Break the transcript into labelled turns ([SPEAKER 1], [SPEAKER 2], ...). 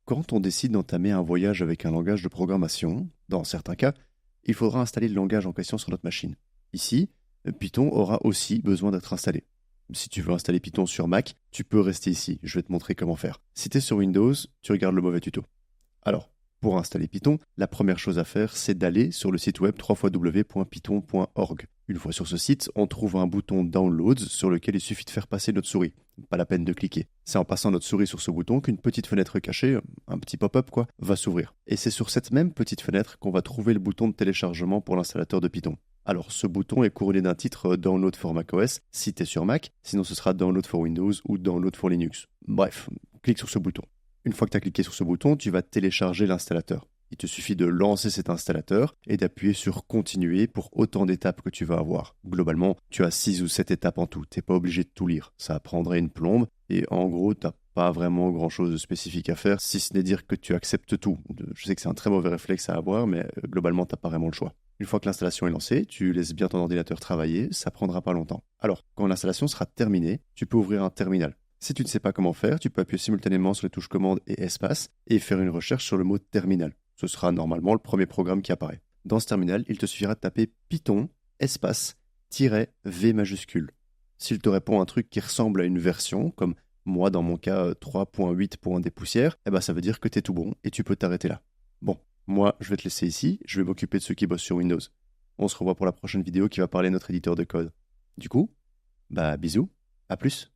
[SPEAKER 1] Quand on décide d'entamer un voyage avec un langage de programmation, dans certains cas, il faudra installer le langage en question sur notre machine. Ici, Python aura aussi besoin d'être installé. Si tu veux installer Python sur Mac, tu peux rester ici, je vais te montrer comment faire. Si tu es sur Windows, tu regardes le mauvais tuto. Alors, pour installer Python, la première chose à faire, c'est d'aller sur le site web www.python.org. Une fois sur ce site, on trouve un bouton Downloads sur lequel il suffit de faire passer notre souris. Pas la peine de cliquer. C'est en passant notre souris sur ce bouton qu'une petite fenêtre cachée, un petit pop-up quoi, va s'ouvrir. Et c'est sur cette même petite fenêtre qu'on va trouver le bouton de téléchargement pour l'installateur de Python. Alors, ce bouton est couronné d'un titre Download for macOS si tu es sur Mac, sinon ce sera Download for Windows ou Download for Linux. Bref, clique sur ce bouton. Une fois que tu as cliqué sur ce bouton, tu vas télécharger l'installateur. Il te suffit de lancer cet installateur et d'appuyer sur Continuer pour autant d'étapes que tu vas avoir. Globalement, tu as 6 ou 7 étapes en tout. Tu n'es pas obligé de tout lire. Ça prendrait une plombe et en gros, tu n'as pas vraiment grand-chose de spécifique à faire, si ce n'est dire que tu acceptes tout. Je sais que c'est un très mauvais réflexe à avoir, mais globalement, tu n'as pas vraiment le choix. Une fois que l'installation est lancée, tu laisses bien ton ordinateur travailler, ça prendra pas longtemps. Alors, quand l'installation sera terminée, tu peux ouvrir un terminal. Si tu ne sais pas comment faire, tu peux appuyer simultanément sur les touches commande et espace et faire une recherche sur le mot terminal. Ce sera normalement le premier programme qui apparaît. Dans ce terminal, il te suffira de taper Python, espace, -V majuscule. S'il te répond un truc qui ressemble à une version, comme moi dans mon cas 3.8 poussières, ça veut dire que t'es tout bon et tu peux t'arrêter là. Bon, moi je vais te laisser ici, je vais m'occuper de ceux qui bossent sur Windows. On se revoit pour la prochaine vidéo qui va parler de notre éditeur de code. Du coup, bisous, à plus.